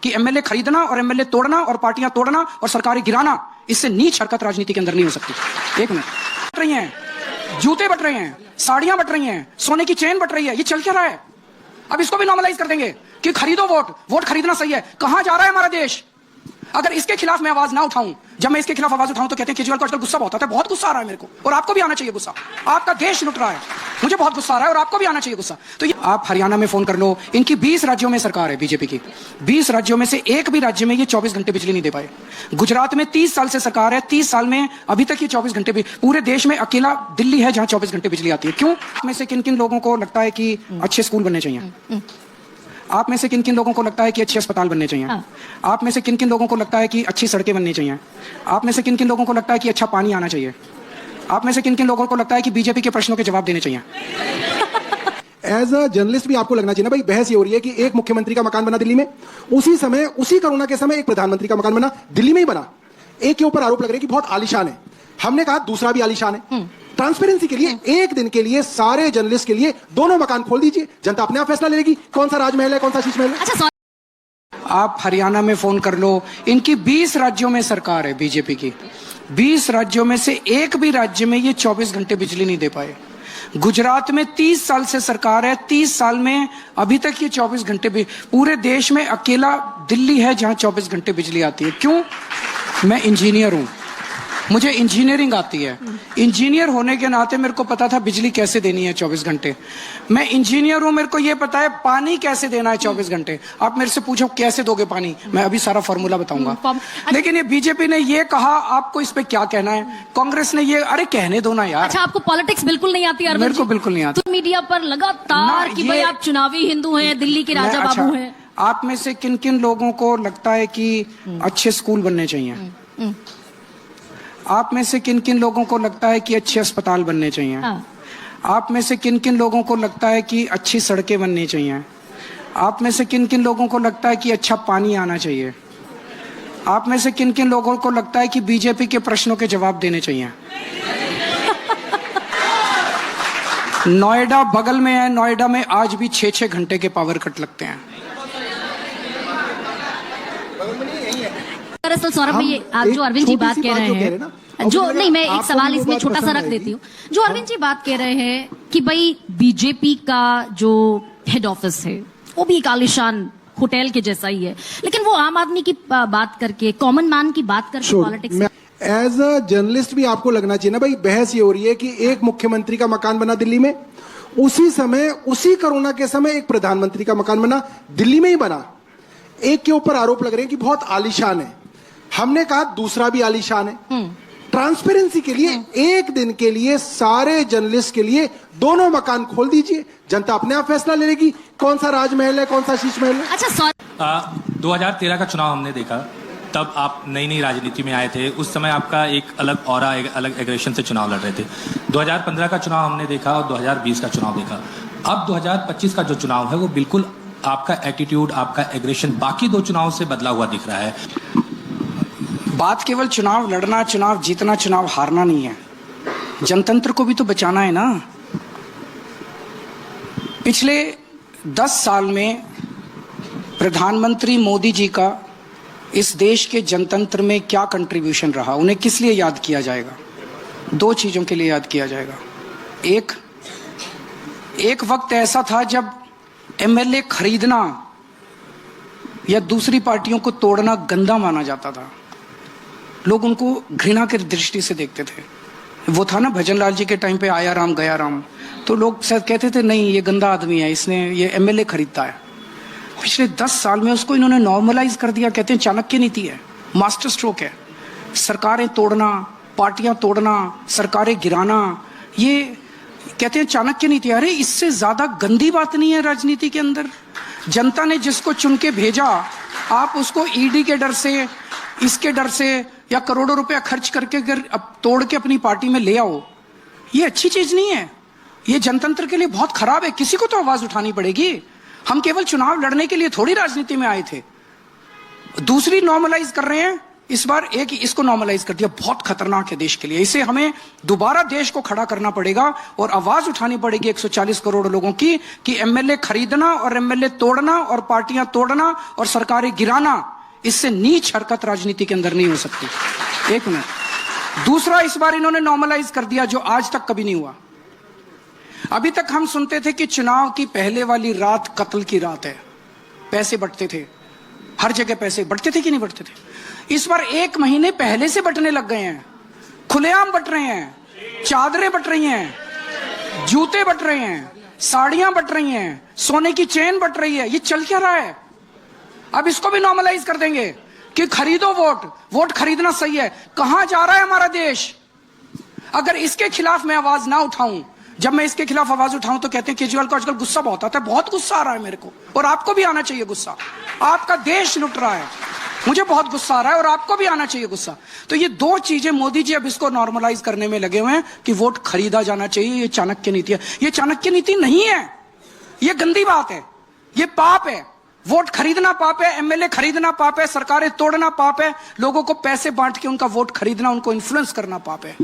कि एमएलए खरीदना और एमएलए तोड़ना और पार्टियां तोड़ना और सरकारें गिराना, इससे नीच हरकत राजनीति के अंदर नहीं हो सकती। एक मिनट, बट रही हैं, जूते बट रहे हैं, साड़ियां बट रही हैं, सोने की चेन बट रही है, ये चल क्या रहा है? अब इसको भी नॉर्मलाइज कर देंगे कि खरीदो वोट खरीदना सही है। कहां जा रहा है हमारा देश? अगर इसके खिलाफ मैं आवाज ना उठाऊं, जब मैं इसके खिलाफ आवाज उठाऊं तो कहते हैं केजरीवाल को आजकल गुस्सा बहुत आता है। बहुत गुस्सा आ रहा है मेरे को, और आपको भी आना चाहिए गुस्सा। आपका देश लुट रहा है, मुझे बहुत गुस्सा आ रहा है और आपको भी आना चाहिए गुस्सा। तो ये आप हरियाणा में फोन कर लो, इनकी 20 राज्यों में सरकार है बीजेपी की, 20 राज्यों में से एक भी राज्य में ये 24 घंटे बिजली नहीं दे पाए। गुजरात में 30 साल से सरकार है, 30 साल में अभी तक ये 24 घंटे भी, पूरे देश में अकेला दिल्ली है जहां 24 घंटे बिजली आती है। क्यों? में से किन किन लोगों को लगता है कि अच्छे स्कूल बनने चाहिए? आप में से किन किन लोगों को लगता है कि अच्छे अस्पताल बनने चाहिए? आप में से किन किन लोगों को लगता है कि अच्छी सड़कें बननी चाहिए? आप में से किन किन लोगों को लगता है कि अच्छा पानी आना चाहिए? आप में से किन किन लोगों को लगता है कि बीजेपी के प्रश्नों के जवाब देने चाहिए? एज अ जर्नलिस्ट भी आपको लगना चाहिए ना भाई, बहस ये हो रही है कि एक मुख्यमंत्री का मकान बना दिल्ली में, उसी समय उसी कोरोना के समय एक प्रधानमंत्री का मकान बना दिल्ली में ही बना। एक के ऊपर आरोप लग रहे हैं कि बहुत आलीशान है। हमने कहा दूसरा भी आलीशान है। ट्रांसपेरेंसी के लिए एक दिन के लिए सारे जर्नलिस्ट के लिए दोनों मकान खोल दीजिए, जनता अपने आप फैसला ले लेगी कौन सा राजमहल है कौन सा शीश महल है। अच्छा, आप हरियाणा में फोन कर लो, इनकी 20 राज्यों में सरकार है बीजेपी की, 20 राज्यों में से एक भी राज्य में ये 24 घंटे बिजली नहीं दे पाए। गुजरात में 30 साल से सरकार है, 30 साल में अभी तक ये 24 घंटे भी, पूरे देश में अकेला दिल्ली है जहां 24 घंटे बिजली आती है। क्यों? मैं इंजीनियर हूं, मुझे इंजीनियरिंग आती है। इंजीनियर होने के नाते मेरे को पता था बिजली कैसे देनी है 24 घंटे। मैं इंजीनियर हूं, मेरे को ये पता है पानी कैसे देना है 24 घंटे। आप मेरे से पूछो कैसे दोगे पानी, मैं अभी सारा फॉर्मूला बताऊंगा। लेकिन ये बीजेपी ने ये कहा, आपको इस पे क्या कहना है? कांग्रेस ने ये, अरे कहने दो ना यार। अच्छा, आपको पॉलिटिक्स बिल्कुल नहीं आती? मेरे को बिल्कुल नहीं आती। तो मीडिया पर लगातार कि भाई आप चुनावी हिंदू हैं, दिल्ली के राजा बाबू हैं। आप में से किन किन लोगों को लगता है कि अच्छे स्कूल बनने चाहिए? आप में से किन किन लोगों को लगता है कि अच्छे अस्पताल बनने चाहिए? आप में से किन किन लोगों को लगता है कि अच्छी सड़कें बननी चाहिए? आप में से किन किन लोगों को लगता है कि अच्छा पानी आना चाहिए? आप में से किन किन लोगों को लगता है कि बीजेपी के प्रश्नों के जवाब देने चाहिए? नोएडा बगल में है, नोएडा में आज भी 6-6 घंटे के पावर कट लगते हैं। दरअसल सौरभ भाई, आप जो अरविंद जी बात कह रहे हैं, जो नहीं, मैं एक सवाल इसमें छोटा सा रख देती हूँ। जो अरविंद जी बात कह रहे हैं कि भाई बीजेपी का जो हेड ऑफिस है वो भी एक आलीशान होटल के जैसा ही है, लेकिन वो आम आदमी की बात करके, कॉमन मैन की बात करके पॉलिटिक्स। एज अ जर्नलिस्ट भी आपको लगना चाहिए ना भाई, बहस ये हो रही है कि एक मुख्यमंत्री का मकान बना दिल्ली में, उसी समय उसी कोरोना के समय एक प्रधानमंत्री का मकान बना दिल्ली में ही बना। एक के ऊपर आरोप लग रहे हैं कि बहुत आलीशान है। हमने कहा दूसरा भी आलीशान है। ट्रांसपेरेंसी के लिए एक दिन के लिए सारे जर्नलिस्ट के लिए दोनों मकान खोल दीजिए, जनता अपने आप फैसला ले लेगी कौन सा राजमहल है कौन सा शीश महल है। अच्छा, 2013 का चुनाव हमने देखा, तब आप नई नई राजनीति में आए थे। उस समय आपका एक अलग ऑरा, एक अलग एग्रेशन से चुनाव लड़ रहे थे। 2015 का चुनाव हमने देखा और 2020 का चुनाव देखा। अब 2025 का जो चुनाव है वो बिल्कुल आपका एटीट्यूड, आपका एग्रेशन बाकी दो चुनाव से बदला हुआ दिख रहा है। बात केवल चुनाव लड़ना, चुनाव जीतना, चुनाव हारना नहीं है। जनतंत्र को भी तो बचाना है ना। पिछले 10 साल में प्रधानमंत्री मोदी जी का इस देश के जनतंत्र में क्या कंट्रीब्यूशन रहा, उन्हें किस लिए याद किया जाएगा? 2 चीजों के लिए याद किया जाएगा। एक वक्त ऐसा था जब एमएलए खरीदना या दूसरी पार्टियों को तोड़ना गंदा माना जाता था। लोग उनको घृणा की दृष्टि से देखते थे। वो था ना भजनलाल जी के टाइम पे, आया राम गया राम। तो लोग कहते थे नहीं ये गंदा आदमी है, इसने ये एमएलए खरीदता है। पिछले 10 साल में उसको इन्होंने नॉर्मलाइज कर दिया। कहते हैं चाणक्य नीति है, मास्टर स्ट्रोक है। सरकारें तोड़ना, पार्टियां तोड़ना, सरकारें गिराना, ये कहते हैं चाणक्य नीति। अरे इससे ज्यादा गंदी बात नहीं है राजनीति के अंदर। जनता ने जिसको चुन के भेजा, आप उसको ईडी के डर से, इसके डर से या करोड़ों रुपया खर्च करके अगर अब तोड़ के अपनी पार्टी में ले आओ, ये अच्छी चीज नहीं है। ये जनतंत्र के लिए बहुत खराब है। किसी को तो आवाज उठानी पड़ेगी। हम केवल चुनाव लड़ने के लिए थोड़ी राजनीति में आए थे। दूसरी नॉर्मलाइज कर रहे हैं इस बार एक इसको नॉर्मलाइज कर दिया, बहुत खतरनाक है देश के लिए। इसे हमें दोबारा देश को खड़ा करना पड़ेगा और आवाज उठानी पड़ेगी 140 करोड़ लोगों की कि एमएलए खरीदना और एमएलए तोड़ना और पार्टियां तोड़ना और सरकारें गिराना, इससे नीच हरकत राजनीति के अंदर नहीं हो सकती। एक मिनट। दूसरा, इस बार इन्होंने नॉर्मलाइज कर दिया जो आज तक कभी नहीं हुआ। अभी तक हम सुनते थे कि चुनाव की पहले वाली रात कत्ल की रात है, पैसे बंटते थे, हर जगह पैसे बंटते थे कि नहीं बंटते थे। इस बार 1 महीने पहले से बंटने लग गए हैं, खुलेआम बंट रहे हैं, चादरें बंट रही हैं, जूते बंट रहे हैं, साड़ियां बंट रही हैं, सोने की चेन बंट रही है। ये चल क्या रहा है? अब इसको भी नॉर्मलाइज कर देंगे कि खरीदो वोट, वोट खरीदना सही है। कहां जा रहा है हमारा देश? अगर इसके खिलाफ मैं आवाज ना उठाऊं, जब मैं इसके खिलाफ आवाज उठाऊं तो कहते हैं केजरीवाल को आजकल गुस्सा बहुत आता है। बहुत गुस्सा आ रहा है मेरे को, और आपको भी आना चाहिए गुस्सा। आपका देश लुट रहा है, मुझे बहुत गुस्सा आ रहा है और आपको भी आना चाहिए गुस्सा। तो ये 2 चीजें मोदी जी अब इसको नॉर्मलाइज करने में लगे हुए हैं कि वोट खरीदा जाना चाहिए। ये चाणक्य नीति है। ये चाणक्य नीति नहीं है, ये गंदी बात है, ये पाप है। वोट खरीदना पाप है, एमएलए खरीदना पाप है, सरकारें तोड़ना पाप है, लोगों को पैसे बांट के उनका वोट खरीदना, उनको इन्फ्लुएंस करना पाप है।